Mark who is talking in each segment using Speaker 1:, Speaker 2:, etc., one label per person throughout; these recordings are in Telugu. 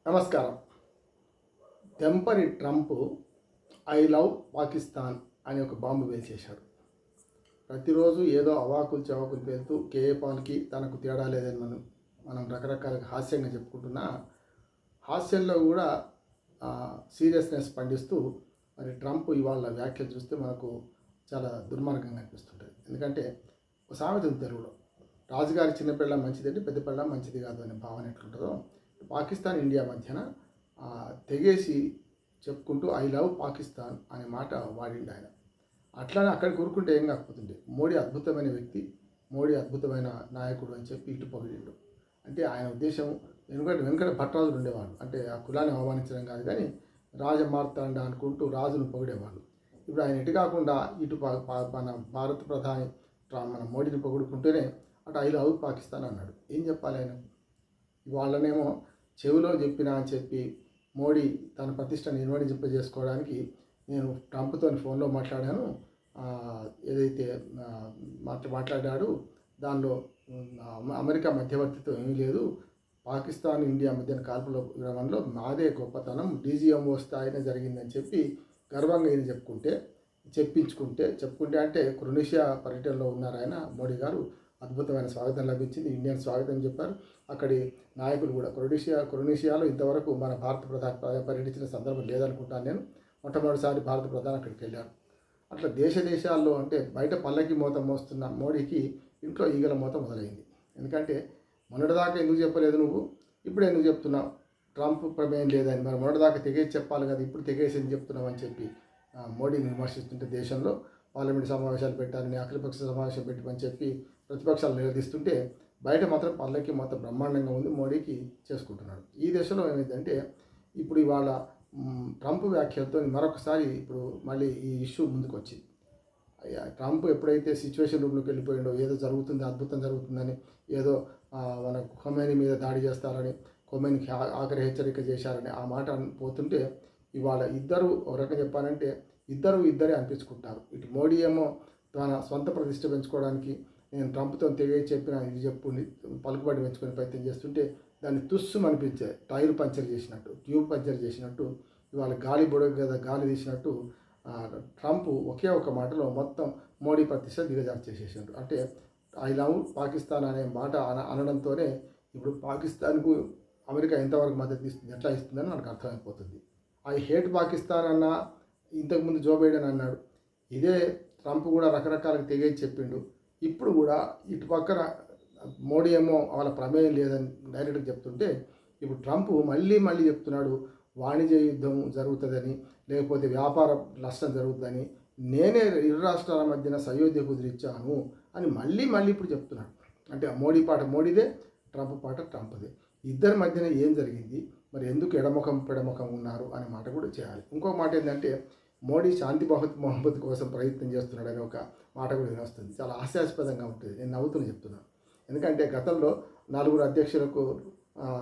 Speaker 1: నమస్కారం. తెంపరి ట్రంప్ ఐ లవ్ పాకిస్తాన్ అని ఒక బాంబు పేల్చేశాడు. ప్రతిరోజు ఏదో అవాకులు చవాకులు పేలుతూ కేఏ పాల్కి తనకు తేడా లేదని మనం రకరకాలుగా హాస్యంగా చెప్పుకుంటున్నా, హాస్యంలో కూడా సీరియస్నెస్ పండిస్తూ మరి ట్రంప్ ఇవాళ వ్యాఖ్యలు చూస్తే మనకు చాలా దుర్మార్గంగా అనిపిస్తుంటుంది. ఎందుకంటే ఒక సామెత ఉంది తెలుగులో, రాజుగారి చిన్నపిల్ల మంచిదంటే పెద్ద పిల్ల మంచిది కాదు అనే భావన ఎట్లుంటుందో, పాకిస్తాన్ ఇండియా మధ్యన తెగేసి చెప్పుకుంటూ ఐ లవ్ పాకిస్తాన్ అనే మాట వాడిండు ఆయన. అట్లానే అక్కడ కూరుకుంటే ఏం కాకపోతుండే, మోడీ అద్భుతమైన వ్యక్తి, మోడీ అద్భుతమైన నాయకుడు అని చెప్పి ఇటు పొగిడిండు. అంటే ఆయన ఉద్దేశం వెనుకట భట్టరాజులు ఉండేవాళ్ళు, అంటే ఆ కులాన్ని అవమానించడం కాదు కానీ రాజమార్తాండ అనుకుంటూ రాజును పొగిడేవాళ్ళు. ఇప్పుడు ఆయన ఎటు కాకుండా ఇటు మన భారత ప్రధాని మన మోడీని పొగుడుకుంటూనే అటు ఐ లవ్ పాకిస్తాన్ అన్నాడు. ఏం చెప్పాలి ఆయన? వాళ్ళనేమో చెవిలో చెప్పినా అని చెప్పి మోడీ తన ప్రతిష్టను నిర్వహింపజేసుకోవడానికి నేను ట్రంప్తో ఫోన్లో మాట్లాడాను, ఏదైతే మాట్లాడాడు దానిలో అమెరికా మధ్యవర్తిత్వం ఏమీ లేదు, పాకిస్తాన్ ఇండియా మధ్యన కాల్పుల విరమణలో మాదే గొప్పతనం, డీజీఎంఓ స్థాయినే జరిగిందని చెప్పి గర్వంగా ఈయన చెప్పుకుంటే అంటే క్రొయేషియా పర్యటనలో ఉన్నారు ఆయన మోడీ గారు. అద్భుతమైన స్వాగతం లభించింది, ఇండియన్ స్వాగతం చెప్పారు. అక్కడి నాయకులు కూడా క్రొయేషియాలో ఇంతవరకు మన భారత ప్రధాని పర్యటించిన సందర్భం లేదనుకుంటాను నేను. మొట్టమొదటిసారి భారత ప్రధాని అక్కడికి వెళ్ళారు. అట్లా దేశాల్లో అంటే బయట పల్లకి మూత మోస్తున్న మోడీకి ఇంట్లో ఈగల మూత మొదలైంది. ఎందుకంటే మొన్నటిదాకా ఎందుకు చెప్పలేదు నువ్వు, ఇప్పుడు ఎందుకు చెప్తున్నావు? ట్రంప్ ప్రమేయం లేదని, మరి మొన్నటిదాకా తెగేసి చెప్పాలి కదా, ఇప్పుడు తెగేసి ఎందుకు చెప్తున్నావు అని చెప్పి మోడీని విమర్శిస్తుంటే, దేశంలో పార్లమెంట్ సమావేశాలు పెట్టాలని, అఖిలపక్ష సమావేశం పెట్టమని చెప్పి ప్రతిపక్షాలు నిలదీస్తుంటే, బయట మాత్రం పల్లకి మొత్తం బ్రహ్మాండంగా ఉంది, మోడీకి చేసుకుంటున్నాడు. ఈ దశలో ఏమైందంటే ఇప్పుడు ఇవాళ ట్రంప్ వ్యాఖ్యలతో మరొకసారి ఇప్పుడు మళ్ళీ ఈ ఇష్యూ ముందుకు వచ్చింది. ట్రంప్ ఎప్పుడైతే సిచ్యువేషన్ రూమ్లోకి వెళ్ళిపోయిండో, ఏదో జరుగుతుంది, అద్భుతం జరుగుతుందని, ఏదో మన ఖొమైనీ మీద దాడి చేస్తారని, ఖొమైనీకి ఆఖరి హెచ్చరిక చేశారని ఆ మాట పోతుంటే, ఇవాళ ఇద్దరు ఒక రకంగా చెప్పాలంటే ఇద్దరే అనిపించుకుంటారు. ఇటు మోడీ ఏమో తన సొంత ప్రతిష్ట పెంచుకోవడానికి నేను ట్రంప్తో తెగే చెప్పిన ఇది చెప్పుని పలుకుబడి పెంచుకునే ప్రయత్నం చేస్తుంటే, దాన్ని తుస్సు అనిపించే టైర్ పంచర్ చేసినట్టు, ట్యూబ్ పంచర్ చేసినట్టు, ఇవాళ గాలి బుడగ కదా గాలి తీసినట్టు ట్రంప్ ఒకే ఒక మాటలో మొత్తం మోడీ ప్రతిష్ట దిగజారు చేసేసాడు. అంటే ఐ లవ్ పాకిస్తాన్ అనే మాట అనడంతోనే ఇప్పుడు పాకిస్తాన్కు అమెరికా ఎంతవరకు మద్దతు ఇస్తుంది, ఎట్లా ఇస్తుందని మనకు అర్థమైపోతుంది. ఐ హేట్ పాకిస్తాన్ అన్న ఇంతకుముందు జో బైడెన్ అన్నాడు, ఇదే ట్రంప్ కూడా రకరకాలుగా తెగేసి చెప్పిండు. ఇప్పుడు కూడా ఇటు పక్కన మోడీ ఏమో వాళ్ళ ప్రమేయం లేదని డైరెక్ట్గా చెప్తుంటే, ఇప్పుడు ట్రంప్ మళ్ళీ చెప్తున్నాడు వాణిజ్య యుద్ధం జరుగుతుందని, లేకపోతే వ్యాపార నష్టం జరుగుతుందని, నేనే ఇరు రాష్ట్రాల మధ్యన సయోధ్య కుదిరిచ్చాను అని మళ్ళీ ఇప్పుడు చెప్తున్నాడు. అంటే మోడీ పాట మోడీదే, ట్రంప్ పాట ట్రంప్దే. ఇద్దరి మధ్యన ఏం జరిగింది, మరి ఎందుకు పెడముఖం ఉన్నారు అనే మాట కూడా చేయాలి. ఇంకో మాట ఏంటంటే, మోడీ శాంతి బహుమతి కోసం ప్రయత్నం చేస్తున్నాడని ఒక మాట కూడా వినొస్తుంది. చాలా హాస్యాస్పదంగా ఉంటుంది, నేను నవ్వుతూనే చెప్తున్నాను. ఎందుకంటే గతంలో 4 అధ్యక్షులకు,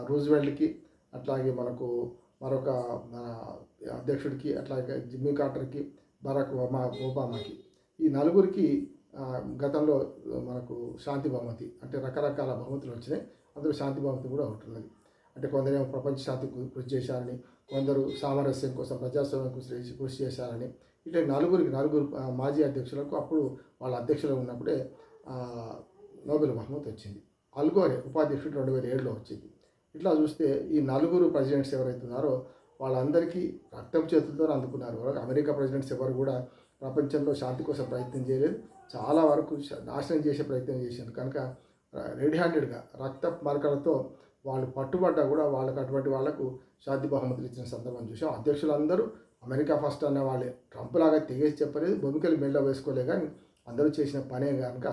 Speaker 1: రూజ్వెల్ట్కి, అట్లాగే మనకు మరొక అధ్యక్షుడికి, అట్లాగే జిమ్మీ కార్టర్కి, బరాక్ ఒబామాకి, ఈ 4కి గతంలో మనకు శాంతి బహుమతి అంటే రకరకాల బహుమతులు వచ్చినాయి. అందులో శాంతి బహుమతి కూడా ఒకటి ఉన్నది. అంటే కొందరేమో ప్రపంచ శాంతి కృషి చేశారని, కొందరు సామరస్యం కోసం ప్రజాస్వామ్యం కృషి చేశారని, ఇట్లా నలుగురు మాజీ అధ్యక్షులకు అప్పుడు వాళ్ళ అధ్యక్షులు ఉన్నప్పుడే నోబెల్ బహుమతి వచ్చింది. అల్గోరే ఉపాధ్యక్షుడు 2007లో వచ్చింది. ఇట్లా చూస్తే ఈ 4 ప్రెసిడెంట్స్ ఎవరైతున్నారో వాళ్ళందరికీ రక్తపు చేతులతో అందుకున్నారు. అమెరికా ప్రెసిడెంట్స్ ఎవరు కూడా ప్రపంచంలో శాంతి కోసం ప్రయత్నం చేయలేదు, చాలా వరకు నాశనం చేసే ప్రయత్నం చేశారు. కనుక రెడ్ హ్యాండెడ్గా రక్త మరకలతో వాళ్ళు పట్టుబడ్డా కూడా అటువంటి వాళ్లకు శాంతి బహుమతులు ఇచ్చిన సందర్భం చూసాం. అధ్యక్షులందరూ అమెరికా ఫస్ట్ అన్న వాళ్ళే, ట్రంప్ లాగా తెగేసి చెప్పలేదు, బొమ్మికలు మెల్ల వేసుకోలే, కానీ అందరూ చేసిన పనే కనుక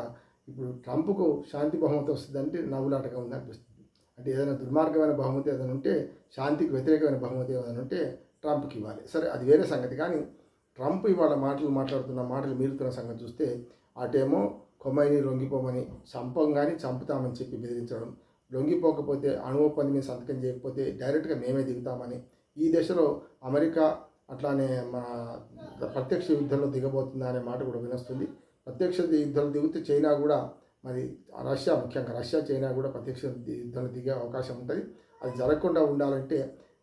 Speaker 1: ఇప్పుడు ట్రంప్కు శాంతి బహుమతి వస్తుందంటే నవ్వులాటగా ఉంది అనిపిస్తుంది. అంటే ఏదైనా దుర్మార్గమైన బహుమతి ఏదైనా ఉంటే, శాంతికి వ్యతిరేకమైన బహుమతి ఏదైనా ఉంటే ట్రంప్కి ఇవ్వాలి, సరే అది వేరే సంగతి. కానీ ట్రంప్ ఇవాళ మాట్లాడుతున్న మాటలు మీరుతున్న సంగతి చూస్తే, అటేమో ఖొమైనీ లొంగిపోమని, చంపుతామని చెప్పి బెదిరించడం, లొంగిపోకపోతే అణు ఒప్పందం మీద సంతకం చేయకపోతే డైరెక్ట్గా మేమే దిగుతామని, ఈ దశలో అమెరికా అట్లానే మన ప్రత్యక్ష యుద్ధంలో దిగబోతుందా అనే మాట కూడా వినొస్తుంది. ప్రత్యక్ష యుద్ధంలో దిగితే చైనా కూడా, మరి ముఖ్యంగా రష్యా చైనా కూడా ప్రత్యక్ష యుద్ధంలో దిగే అవకాశం ఉంటుంది. అది జరగకుండా ఉండాలంటే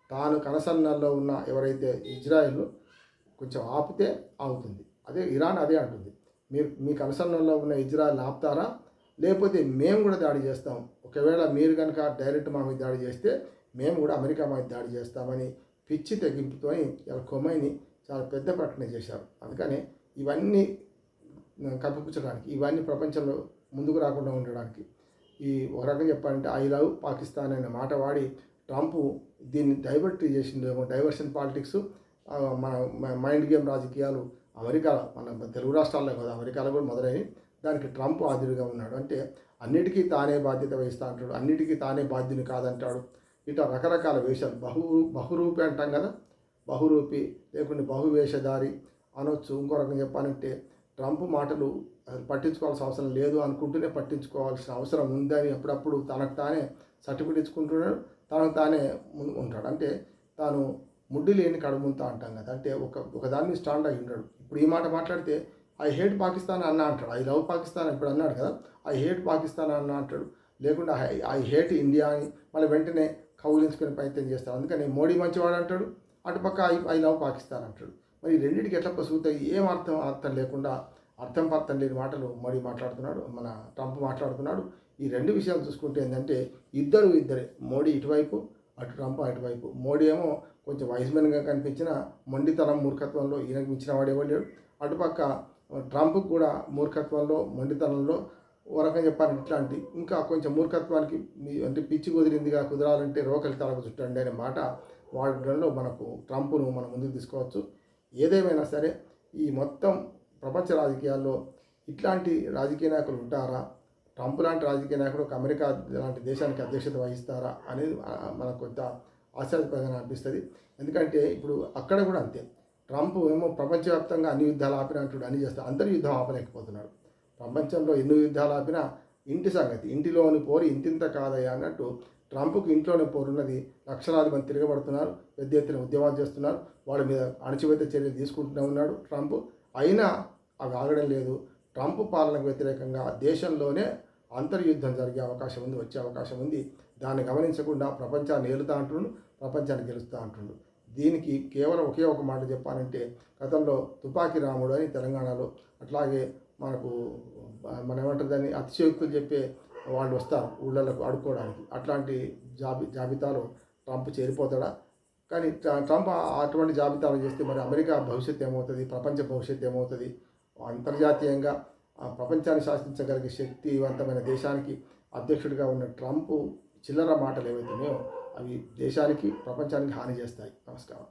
Speaker 1: తాను కనసన్నల్లో ఉన్న ఎవరైతే ఇజ్రాయెల్ కొంచెం ఆపితే ఆగుతుంది. అదే ఇరాన్ అదే అంటుంది, మీరు మీ కనసన్నల్లో ఉన్న ఇజ్రాయెల్ ఆపుతారా, లేకపోతే మేము కూడా దాడి చేస్తాం, ఒకవేళ మీరు కనుక డైరెక్ట్ మా మీద దాడి చేస్తే మేము కూడా అమెరికా మీద దాడి చేస్తామని పిచ్చి తెగింపుతో ఇలా ఖొమైనీ చాలా పెద్ద ప్రకటన చేశారు. అందుకని ఇవన్నీ కప్పిపుచ్చడానికి, ఇవన్నీ ప్రపంచంలో ముందుకు రాకుండా ఉండడానికి, ఈ ఒక రకంగా చెప్పాలంటే ఐ లవ్ పాకిస్తాన్ అనే మాట వాడి ట్రంప్ దీన్ని డైవర్ట్ చేసిండేమో, డైవర్షన్ పాలిటిక్స్, మన మైండ్ గేమ్ రాజకీయాలు అమెరికా, మన తెలుగు రాష్ట్రాల్లో కదా, అమెరికాలో కూడా మొదలైనవి. దానికి ట్రంప్ ఆదిరిగా ఉన్నాడు. అంటే అన్నిటికీ తానే బాధ్యత వహిస్తా అంటాడు, అన్నిటికీ తానే బాధ్యుని కాదంటాడు. ఇట్లా రకరకాల వేషాలు, బహురూపి అంటాం కదా, బహురూపి లేకుంటే బహువేషధారి అనొచ్చు. ఇంకో రకంగా చెప్పాలంటే ట్రంప్ మాటలు పట్టించుకోవాల్సిన అవసరం లేదు అనుకుంటూనే పట్టించుకోవాల్సిన అవసరం ఉందని అప్పుడప్పుడు తనకు తానే సర్టిఫికేట్ ఇచ్చుకుంటున్నాడు, తనకు తానే ముందు ఉంటాడు. అంటే తాను ముడ్డి లేని కడుముంతా అంటాం కదా, అంటే ఒక దాన్ని స్టాండ్ అయి ఉన్నాడు. ఇప్పుడు ఈ మాట మాట్లాడితే ఐ హేట్ పాకిస్తాన్ అన్న అంటాడు, ఐ లవ్ పాకిస్తాన్ ఇప్పుడు అన్నాడు కదా, ఐ హేట్ పాకిస్తాన్ అన్న అంటాడు, లేకుండా ఐ హేట్ ఇండియా అని మళ్ళీ వెంటనే కౌగిలించుకునే ప్రయత్నం చేస్తాడు. అందుకని మోడీ మంచివాడు అంటాడు, అటుపక్క ఐ లవ్ పాకిస్తాన్ అంటాడు. మరి రెండింటికి ఎట్లా పసుగుతాయి, ఏం అర్థం లేకుండా అర్థం లేని మాటలు మోడీ మాట్లాడుతున్నాడు, మన ట్రంప్ మాట్లాడుతున్నాడు. ఈ రెండు విషయాలు చూసుకుంటే ఏంటంటే ఇద్దరే, మోడీ ఇటువైపు, అటు ట్రంప్ అటువైపు. మోడీ ఏమో కొంచెం వైజ్మెన్గా కనిపించిన మొండితనం మూర్ఖత్వంలో ఈయనకు మించిన వాడేవాడు లేడు. అటుపక్క ట్రంప్కి కూడా మూర్ఖత్వంలో మొండితనంలో ఓ రకంగా చెప్పాలంటే ఇట్లాంటి ఇంకా కొంచెం మూర్ఖత్వానికి అంటే పిచ్చి కుదరాలంటే రోకలి తలకు చుట్టండి అనే మాట వాడడంలో మనకు ట్రంప్ను మనం ముందుకు తీసుకోవచ్చు. ఏదేమైనా సరే ఈ మొత్తం ప్రపంచ రాజకీయాల్లో ఇట్లాంటి రాజకీయ నాయకులు ఉంటారా, ట్రంప్ లాంటి రాజకీయ నాయకుడు ఒక అమెరికా లాంటి దేశానికి అధ్యక్షత వహిస్తారా అనేది మనకు కొంత ఆశ్చర్యపరంగా అనిపిస్తుంది. ఎందుకంటే ఇప్పుడు అక్కడ కూడా అంతే, ట్రంప్ ఏమో ప్రపంచవ్యాప్తంగా అన్ని యుద్ధాలు ఆపినట్టు అన్ని చేస్తారు, అందరి యుద్ధం ఆపలేకపోతున్నాడు. ప్రపంచంలో ఎన్ని యుద్ధాలు ఆపినా ఇంటి సంగతి, ఇంటిలోని పోరు ఇంతింత కాదయ్యా అన్నట్టు ట్రంప్కి ఇంట్లోనే పోరున్నది. లక్షలాది మంది తిరగబడుతున్నారు, పెద్ద ఎత్తున ఉద్యమాలు చేస్తున్నారు, వాళ్ళ మీద అణచివేత చర్యలు తీసుకుంటూనే ఉన్నాడు ట్రంప్. అయినా అవి ఆగడం లేదు. ట్రంప్ పాలనకు వ్యతిరేకంగా దేశంలోనే అంతర్యుద్ధం జరిగే అవకాశం ఉంది, వచ్చే అవకాశం ఉంది. దాన్ని గమనించకుండా ప్రపంచాన్ని ఏలుతా అంటుండు, ప్రపంచాన్ని గెలుస్తూ అంటుండు. దీనికి కేవలం ఒకే ఒక మాట చెప్పాలంటే, గతంలో తుపాకీ రాముడు అని తెలంగాణలో, అట్లాగే మనకు మనం ఏమంటారు దాన్ని అతిశయోక్తులు చెప్పే వాళ్ళు వస్తారు ఊళ్ళకు ఆడుకోవడానికి, అట్లాంటి జాబితాలో ట్రంప్ చేరిపోతాడా? కానీ ట్రంప్ అటువంటి జాబితాలు చేస్తే మరి అమెరికా భవిష్యత్తు ఏమవుతుంది, ప్రపంచ భవిష్యత్తు ఏమవుతుంది? అంతర్జాతీయంగా ప్రపంచాన్ని శాసించగలిగే శక్తివంతమైన దేశానికి అధ్యక్షుడిగా ఉన్న ట్రంప్ చిల్లర మాటలు ఏవైతున్నాయో అవి దేశానికి ప్రపంచానికి హాని చేస్తాయి. నమస్కారం.